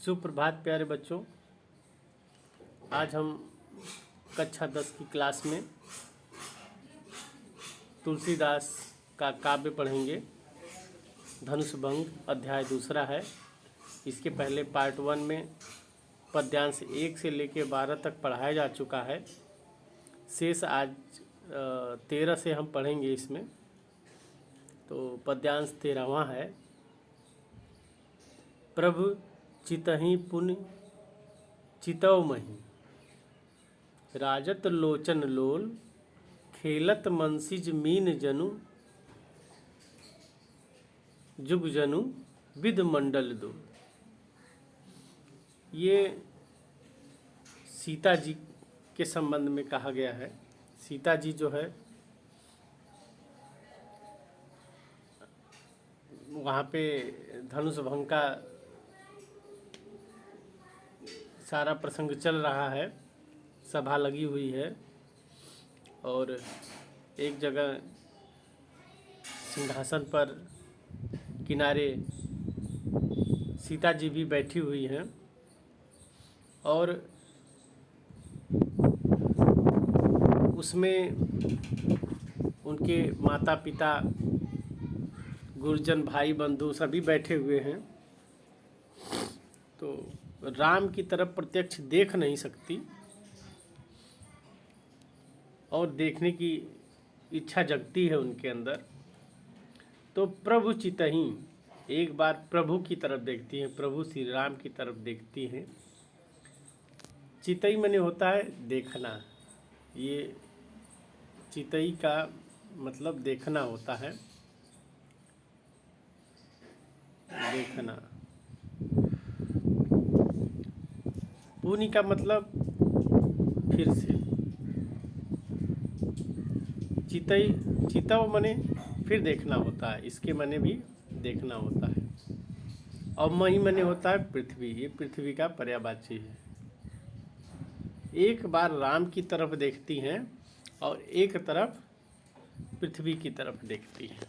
सुप्रभात प्यारे बच्चों। आज हम कक्षा 10 की क्लास में तुलसीदास का काव्य पढ़ेंगे। धनुषभंग अध्याय दूसरा है। इसके पहले पार्ट 1 में पद्यांश 1 से लेकर 12 तक पढ़ाया जा चुका है। शेष आज 13 से हम पढ़ेंगे इसमें। तो पद्यांश 13वां है। प्रभु चितहि पुनि चितौमहि, राजत लोचन लोल, खेलत मनसिज मीन जनु, जुग जनु विद मंडल दो। ये सीता जी के संबंध में कहा गया है। सीता जी जो है वहाँ पे धनुषभंग का सारा प्रसंग चल रहा है, सभा लगी हुई है और एक जगह सिंहासन पर किनारे सीता जी भी बैठी हुई हैं और उसमें उनके माता पिता, गुरुजन, भाई बंधु सभी बैठे हुए हैं। तो राम की तरफ प्रत्यक्ष देख नहीं सकती और देखने की इच्छा जगती है उनके अंदर। तो प्रभु चितहि, एक बार प्रभु की तरफ देखती हैं, प्रभु श्री राम की तरफ देखती हैं। चितई माने होता है देखना। ये चितई का मतलब देखना होता है, देखना। पुनि का मतलब फिर से। चितई, चितव माने फिर देखना होता है, इसके माने भी देखना होता है। और मही माने होता है पृथ्वी। ये पृथ्वी का पर्यायवाची है। एक बार राम की तरफ देखती हैं और एक तरफ पृथ्वी की तरफ देखती हैं।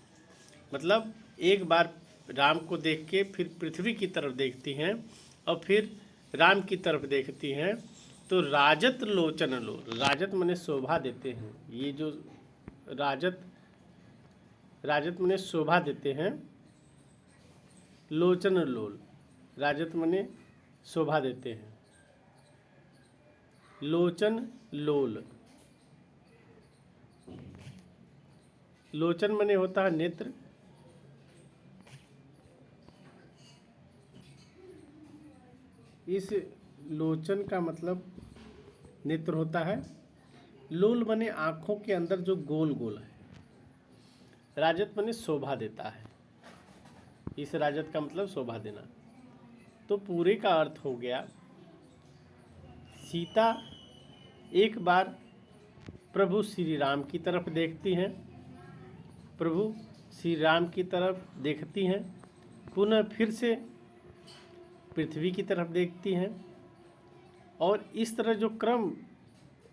मतलब एक बार राम को देख के फिर पृथ्वी की तरफ देखती हैं और फिर राम की तरफ देखती हैं। तो राजत लोचन लोल, राजत माने शोभा देते हैं। ये जो राजत, राजत माने शोभा देते हैं। लोचन लोल, राजत माने शोभा देते हैं। लोचन लोल, लोचन माने होता है नेत्र। इस लोचन का मतलब नेत्र होता है। लोल माने आँखों के अंदर जो गोल गोल है। राजत माने शोभा देता है। इस राजत का मतलब शोभा देना। तो पूरे का अर्थ हो गया, सीता एक बार प्रभु श्री राम की तरफ देखती हैं, प्रभु श्री राम की तरफ देखती हैं, पुनः फिर से पृथ्वी की तरफ देखती हैं। और इस तरह जो क्रम,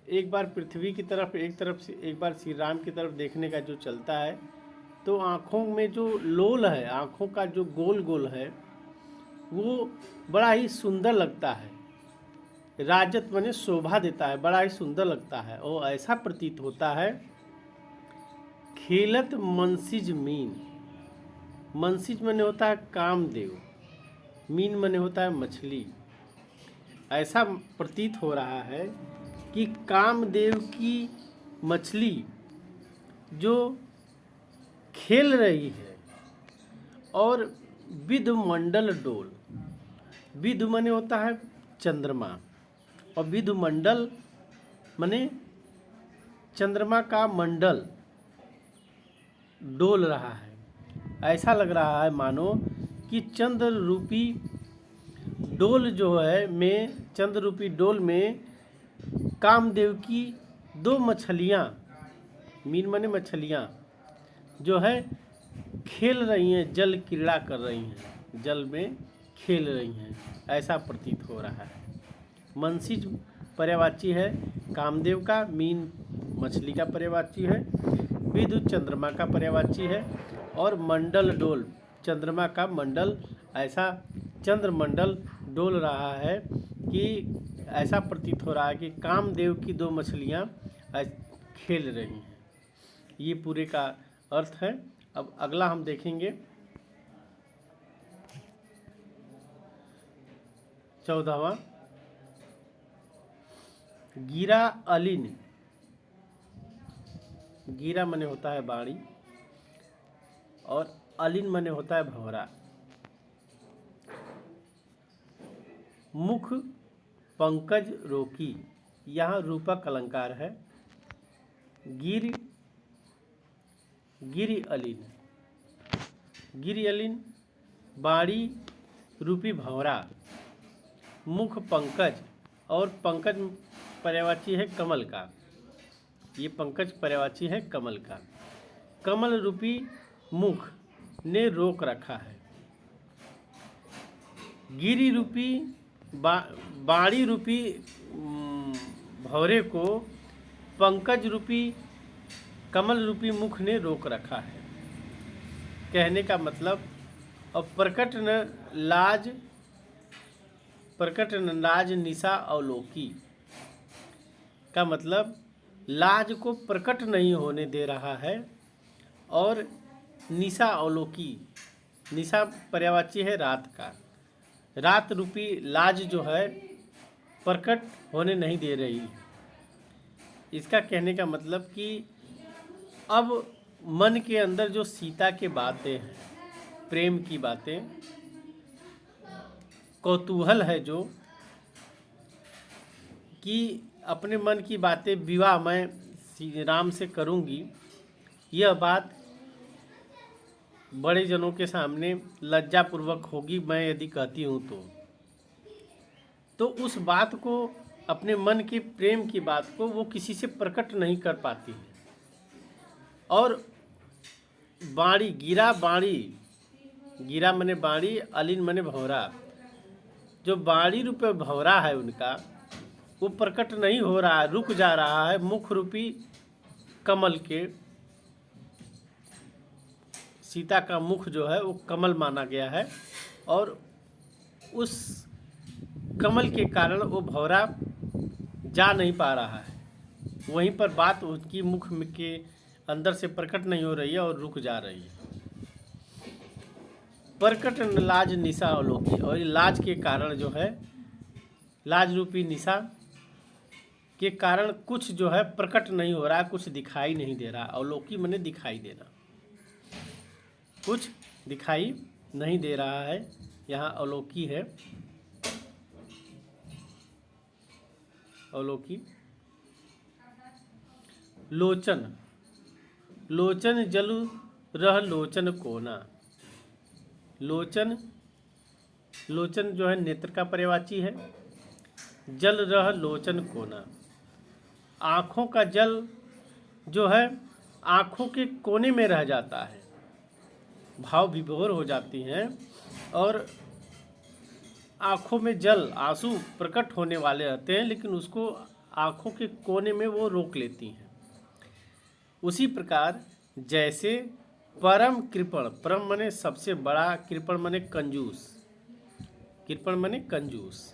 एक बार पृथ्वी की तरफ, एक तरफ से एक बार श्री राम की तरफ देखने का जो चलता है, तो आँखों में जो लोल है, आँखों का जो गोल गोल है, वो बड़ा ही सुंदर लगता है। राजत माने शोभा देता है, बड़ा ही सुंदर लगता है। और ऐसा प्रतीत होता है, खेलत मनसिज मीन। मनसिज माने होता है कामदेव, मीन माने होता है मछली। ऐसा प्रतीत हो रहा है कि कामदेव की मछली जो खेल रही है और विद मंडल डोल। विद माने होता है चंद्रमा और विद मंडल माने चंद्रमा का मंडल डोल रहा है। ऐसा लग रहा है मानो कि चंद्र रूपी डोल जो है में, चंद्र रूपी डोल में कामदेव की दो मछलियाँ, मीन माने मछलियाँ, जो है खेल रही हैं, जल क्रीड़ा कर रही हैं, जल में खेल रही हैं। ऐसा प्रतीत हो रहा है। मनसिज पर्यायवाची है कामदेव का, मीन मछली का पर्यायवाची है, विद्युत चंद्रमा का पर्यायवाची है और मंडल डोल, चंद्रमा का मंडल ऐसा चंद्रमंडल डोल रहा है कि ऐसा प्रतीत हो रहा है कि कामदेव की दो मछलियाँ खेल रही हैं। ये पूरे का अर्थ है। अब अगला हम देखेंगे 14वां, गिरा अलिन। गिरा मने होता है बाणी और अलिन मने होता है भंवरा। मुख पंकज रोकी, यहाँ रूपक अलंकार है। गिर गिरि अलिन, गिरि अलिन बाड़ी रूपी भंवरा। मुख पंकज, और पंकज पर्यायवाची है कमल का। ये पंकज पर्यायवाची है कमल का। कमल रूपी मुख ने रोक रखा है। गिरि रूपी बाड़ी रूपी भंवरे को पंकज रूपी कमल रूपी मुख ने रोक रखा है। कहने का मतलब, और प्रकट न लाज निशा अवलोकी का मतलब लाज को प्रकट नहीं होने दे रहा है। और निशा अवलोकी, निशा पर्यायवाची है रात का। रात रूपी लाज जो है प्रकट होने नहीं दे रही। इसका कहने का मतलब कि अब मन के अंदर जो सीता के बातें हैं, प्रेम की बातें, कौतूहल है जो कि अपने मन की बातें विवाह मैं श्री राम से करूंगी, यह बात बड़े जनों के सामने लज्जापूर्वक होगी मैं यदि कहती हूँ तो उस बात को, अपने मन के प्रेम की बात को वो किसी से प्रकट नहीं कर पाती है। और बाणी, गिरा बाणी, गिरा मने बाणी, अलिन मने भंवरा। जो बाणी रूपे भंवरा है उनका, वो प्रकट नहीं हो रहा है, रुक जा रहा है। मुख रूपी कमल के, सीता का मुख जो है वो कमल माना गया है, और उस कमल के कारण वो भंवरा जा नहीं पा रहा है। वहीं पर बात उसकी मुख के अंदर से प्रकट नहीं हो रही है और रुक जा रही है। प्रकट न लाज निशा अवलोकी, और लाज के कारण जो है, लाज रूपी निशा के कारण कुछ जो है प्रकट नहीं हो रहा है, कुछ दिखाई नहीं दे रहा। अवलोकी मने दिखाई देना, कुछ दिखाई नहीं दे रहा है, यहाँ अवलोकी है। अवलोकी। लोचन, लोचन जलु रह लोचन कोना। लोचन, लोचन जो है नेत्र का पर्यायवाची है। जल रह लोचन कोना, आँखों का जल जो है आँखों के कोने में रह जाता है। भाव विभोर हो जाती हैं और आँखों में जल, आंसू प्रकट होने वाले रहते हैं, लेकिन उसको आँखों के कोने में वो रोक लेती हैं। उसी प्रकार जैसे परम कृपण, परम मने सबसे बड़ा, कृपण मने कंजूस, कृपण मने कंजूस,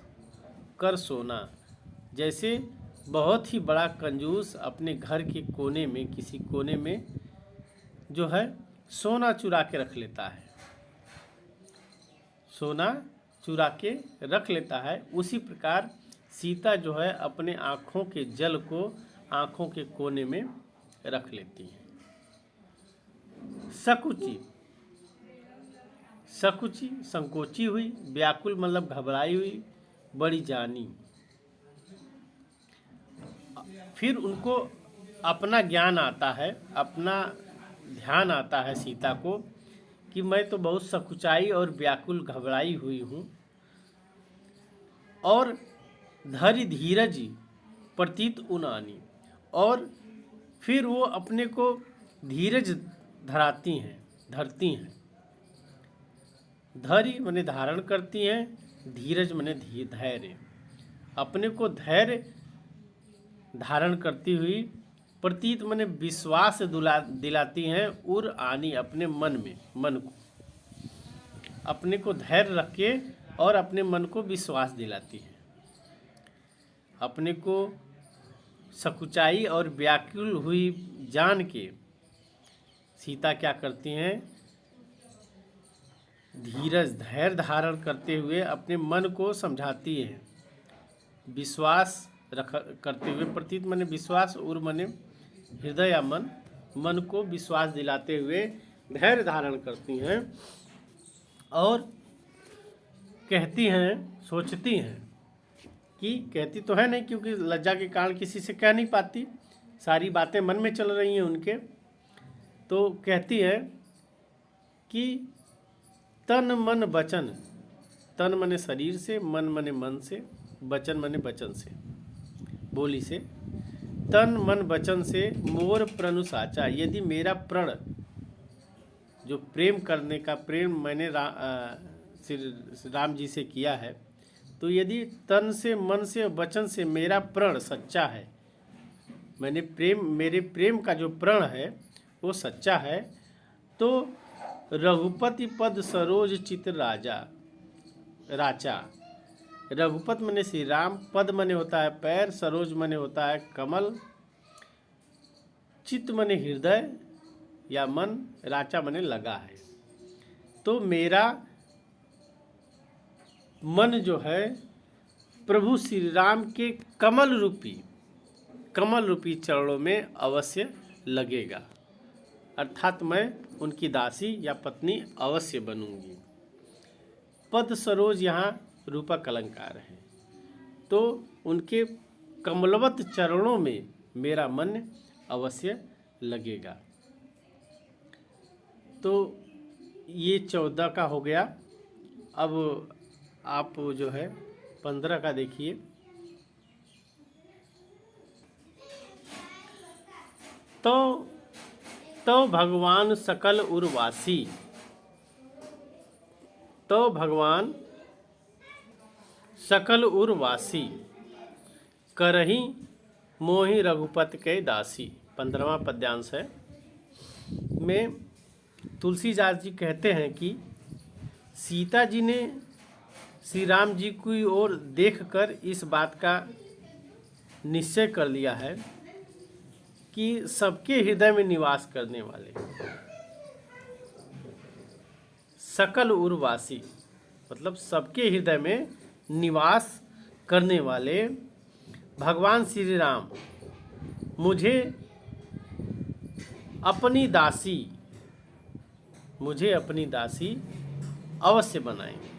कर सोना। जैसे बहुत ही बड़ा कंजूस अपने घर के कोने में, किसी कोने में जो है सोना चुरा के रख लेता है, सोना चुरा के रख लेता है, उसी प्रकार सीता जो है अपने आँखों के जल को आँखों के कोने में रख लेती है। सकुची, सकुची संकोची हुई, व्याकुल मतलब घबराई हुई, बड़ी जानी। फिर उनको अपना ज्ञान आता है, अपना ध्यान आता है सीता को कि मैं तो बहुत सकुचाई और व्याकुल घबराई हुई हूँ। और धरि धीरज प्रतीत उनानी, और फिर वो अपने को धीरज धराती हैं, धरती हैं। धरि मने धारण करती हैं, धीरज मने धैर्य। अपने को धैर्य धारण करती हुई, प्रतीत मने विश्वास दिलाती हैं, उर आनी अपने मन में, मन को, अपने को धैर्य रख के और अपने मन को विश्वास दिलाती है। अपने को सकुचाई और व्याकुल हुई जान के सीता क्या करती हैं, धीरज धैर्य धारण करते हुए अपने मन को समझाती है। विश्वास रख करते हुए, प्रतीत मने विश्वास और मने हृदय या मन को विश्वास दिलाते हुए धैर्य धारण करती हैं और कहती हैं, सोचती हैं कि, कहती तो है नहीं क्योंकि लज्जा के कारण किसी से कह नहीं पाती, सारी बातें मन में चल रही हैं उनके, तो कहती है कि तन मन वचन, तन मने शरीर से, मन मने मन से, वचन मने वचन से, बोली से, तन मन वचन से मोर प्रणु साचा। यदि मेरा प्रण, जो प्रेम करने का प्रेम मैंने श्री राम जी से किया है, तो यदि तन से मन से वचन से मेरा प्रण सच्चा है, मेरे प्रेम का जो प्रण है वो सच्चा है, तो रघुपति पद सरोज चित राचा। रघुपत मने श्री राम, पद मने होता है पैर, सरोज मने होता है कमल, चित्त मने हृदय या मन, राचा मने लगा है। तो मेरा मन जो है प्रभु श्री राम के कमल रूपी चरणों में अवश्य लगेगा, अर्थात मैं उनकी दासी या पत्नी अवश्य बनूंगी। पद सरोज यहाँ रूपक अलंकार है, तो उनके कमलवत चरणों में मेरा मन अवश्य लगेगा। तो ये 14 का हो गया। अब आप जो है 15 का देखिए। तो भगवान सकल उर्वासी, तो भगवान सकल उर्वासी, करही मोहि रघुपति के दासी। 15वां पद्यांश है। में तुलसीदास जी कहते हैं कि सीता जी ने श्री राम जी की ओर देखकर इस बात का निश्चय कर लिया है कि सबके हृदय में निवास करने वाले सकल उर्वासी, मतलब सबके हृदय में निवास करने वाले भगवान श्री राम मुझे अपनी दासी अवश्य बनाएंगे।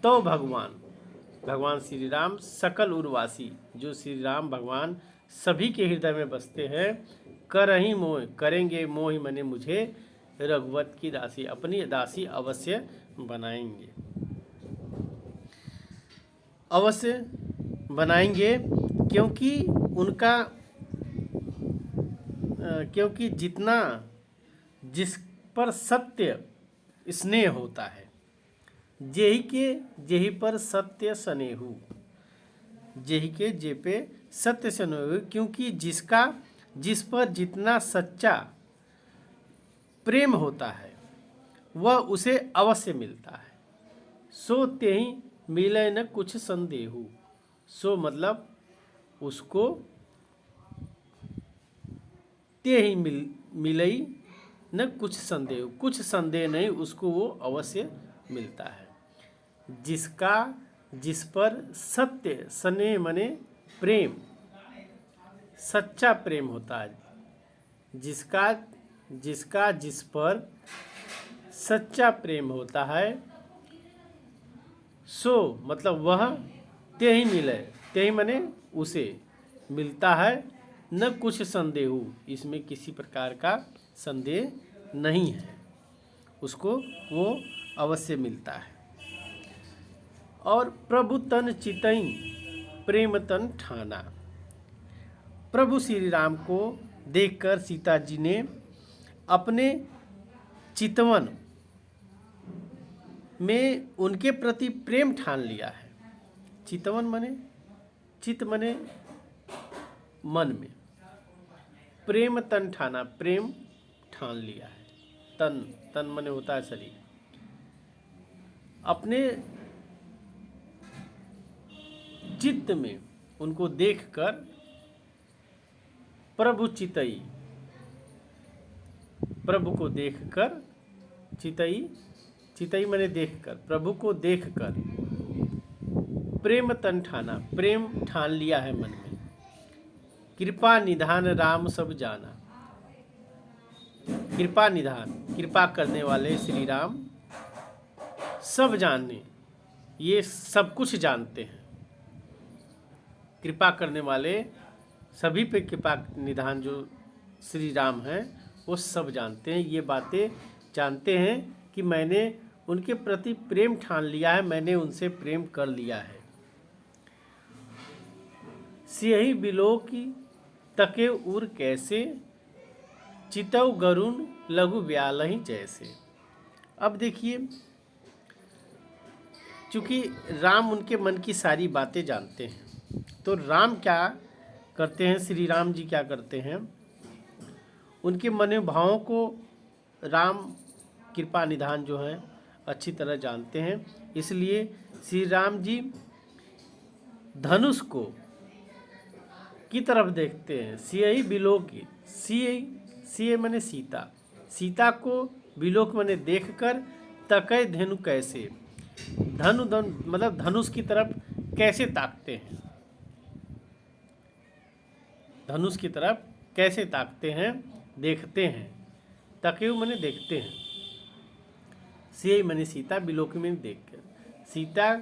तो भगवान श्री राम सकल उर्वासी, जो श्री राम भगवान सभी के हृदय में बसते हैं, करही मोह, करेंगे मोह मने मुझे रघुवत की दासी, अपनी दासी अवश्य बनाएंगे, अवश्य बनाएंगे। क्योंकि जितना जिस पर सत्य स्नेह होता है, जेहि पर सत्य स्नेहु, जेहि के जे पे सत्य स्नेहु, क्योंकि जिस पर जितना सच्चा प्रेम होता है वह उसे अवश्य मिलता है। सो तेहि मिले न कुछ संदेहु, सो मतलब उसको तेहि मिलई न कुछ संदेह, कुछ संदेह नहीं, उसको वो अवश्य मिलता है। जिस पर सत्य स्नेह मने प्रेम, सच्चा प्रेम होता है, जिसका जिस पर सच्चा प्रेम होता है, सो मतलब वह तेहि मिले, तेहि मने उसे मिलता है, न कुछ संदेह, इसमें किसी प्रकार का संदेह नहीं है, उसको वो अवश्य मिलता है। और प्रभु तन चितई प्रेम तन ठाना, प्रभु श्री राम को देखकर सीता जी ने अपने चितवन में उनके प्रति प्रेम ठान लिया है। चितवन मने, चित मने मन में, प्रेम तन ठाना, प्रेम ठान लिया है। तन मने होता है शरीर, अपने चित्त में उनको देखकर प्रभु चितई, प्रभु को देखकर, चितई, चितई मैंने देखकर, प्रभु को देखकर प्रेम तन ठाना, प्रेम ठान लिया है मन में। कृपा निधान राम सब जाना, कृपा निधान, कृपा करने वाले श्री राम सब जाने, ये सब कुछ जानते हैं। कृपा करने वाले, सभी पे कृपा निधान जो श्री राम हैं वो सब जानते हैं। ये बातें जानते हैं कि मैंने उनके प्रति प्रेम ठान लिया है, मैंने उनसे प्रेम कर लिया है। सियहि बिलो की तके उर कैसे, चितौ गरुण लघु ब्यालहि जैसे। अब देखिए, चूंकि राम उनके मन की सारी बातें जानते हैं, तो राम क्या करते हैं, श्री राम जी क्या करते हैं, उनके मनोभावों को राम कृपा निधान जो है अच्छी तरह जानते हैं। इसलिए श्री राम जी धनुष को की तरफ देखते हैं। सियहि बिलोक की, सिय मैंने सीता, सीता को बिलोक मैंने देखकर तकै धेनु कैसे, धनु मतलब धनुष की तरफ कैसे ताकते हैं, धनुष की तरफ कैसे ताकते हैं, देखते हैं। तकेउ मैंने देखते हैं, सिय मैंने सीता, बिलोक मैंने देखकर, सीता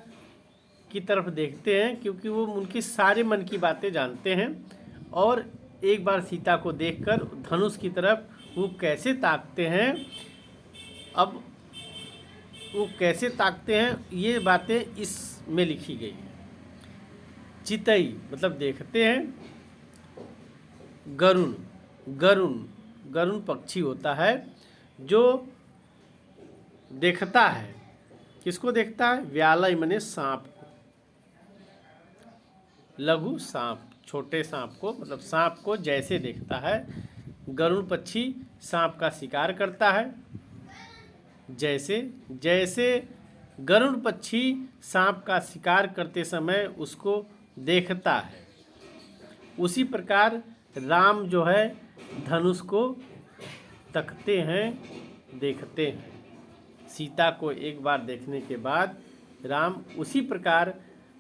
की तरफ देखते हैं, क्योंकि वो उनके सारे मन की बातें जानते हैं। और एक बार सीता को देखकर धनुष की तरफ वो कैसे ताकते हैं, अब वो कैसे ताकते हैं ये बातें इसमें लिखी गई हैं। चितई मतलब देखते हैं, गरुण, गरुण, गरुण पक्षी होता है जो देखता है, किसको देखता है, व्यालय माने सांप को, लघु सांप, छोटे सांप को, मतलब सांप को जैसे देखता है। गरुड़ पक्षी सांप का शिकार करता है, जैसे जैसे गरुड़ पक्षी सांप का शिकार करते समय उसको देखता है, उसी प्रकार राम जो है धनुष को तकते हैं, देखते हैं। सीता को एक बार देखने के बाद राम उसी प्रकार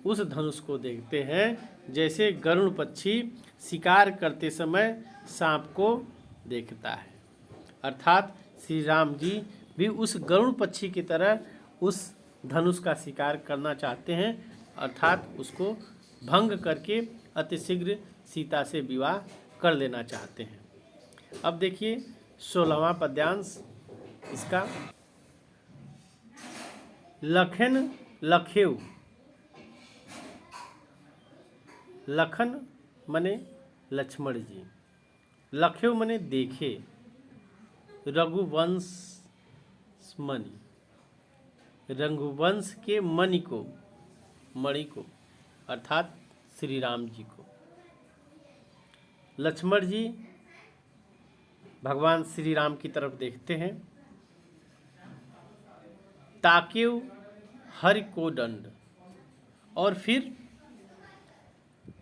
उस धनुष को देखते हैं जैसे गरुड़ पक्षी शिकार करते समय सांप को देखता है। अर्थात श्री राम जी भी उस गरुड़ पक्षी की तरह उस धनुष का शिकार करना चाहते हैं, अर्थात उसको भंग करके अतिशीघ्र सीता से विवाह कर लेना चाहते हैं। अब देखिए 16वां पद्यांश इसका। लखन लखेउ, लखन मने लक्ष्मण जी, लखेउ मने देखे, रघुवंश मणि, रघुवंश के मणि को, मणि को अर्थात श्री राम जी को। लक्ष्मण जी भगवान श्री राम की तरफ देखते हैं। ताकेव हरि को दंड, और फिर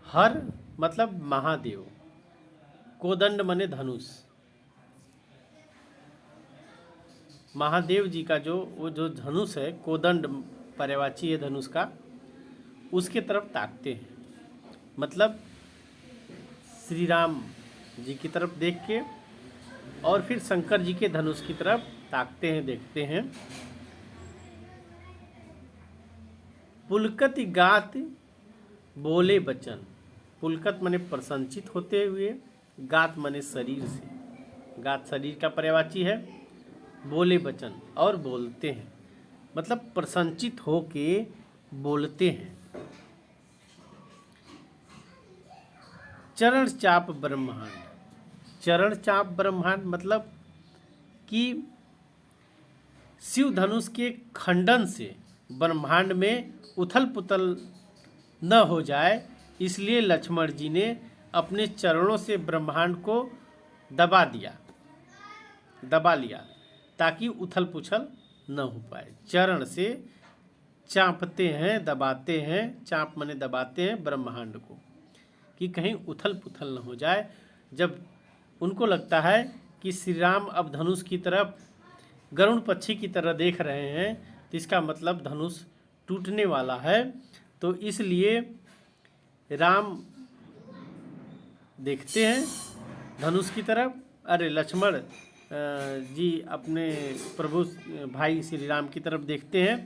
हर मतलब महादेव, कोदंड मने धनुष, महादेव जी का वो जो धनुष है, कोदंड पर्यायवाची है धनुष का, उसके तरफ ताकते हैं। मतलब श्री राम जी की तरफ देख के और फिर शंकर जी के धनुष की तरफ ताकते हैं, देखते हैं। पुलकति गात बोले बचन, पुलकत मने प्रसन्नचित होते हुए, गात मने शरीर से, गात शरीर का पर्यायवाची है, बोले बचन और बोलते हैं, मतलब प्रसन्नचित होके बोलते हैं। चरण चाप ब्रह्मांड, चरण चाप ब्रह्मांड मतलब कि शिव धनुष के खंडन से ब्रह्मांड में उथल पुथल न हो जाए, इसलिए लक्ष्मण जी ने अपने चरणों से ब्रह्मांड को दबा लिया ताकि उथल पुथल न हो पाए। चरण से चाँपते हैं, दबाते हैं, चाँप माने दबाते हैं ब्रह्मांड को, कि कहीं उथल पुथल न हो जाए। जब उनको लगता है कि श्री राम अब धनुष की तरफ गरुड़ पक्षी की तरह देख रहे हैं, तो इसका मतलब धनुष टूटने वाला है। तो इसलिए राम देखते हैं धनुष की तरफ, अरे लक्ष्मण जी अपने प्रभु भाई श्री राम की तरफ देखते हैं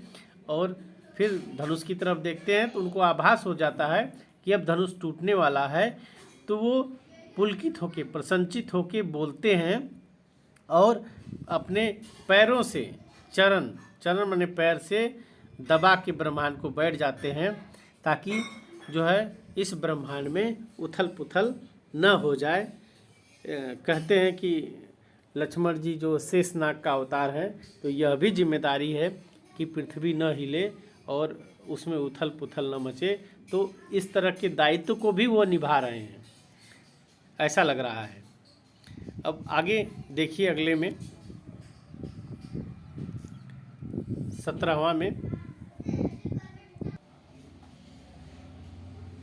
और फिर धनुष की तरफ देखते हैं, तो उनको आभास हो जाता है कि अब धनुष टूटने वाला है। तो वो पुलकित होके, प्रसन्नचित होके बोलते हैं और अपने पैरों से, चरण माने पैर से दबा के ब्रह्मांड को बैठ जाते हैं, ताकि जो है इस ब्रह्मांड में उथल पुथल न हो जाए। कहते हैं कि लक्ष्मण जी जो शेषनाग का अवतार है, तो यह भी जिम्मेदारी है कि पृथ्वी न हिले और उसमें उथल पुथल न मचे। तो इस तरह के दायित्व को भी वो निभा रहे हैं, ऐसा लग रहा है। अब आगे देखिए अगले में 17वां में,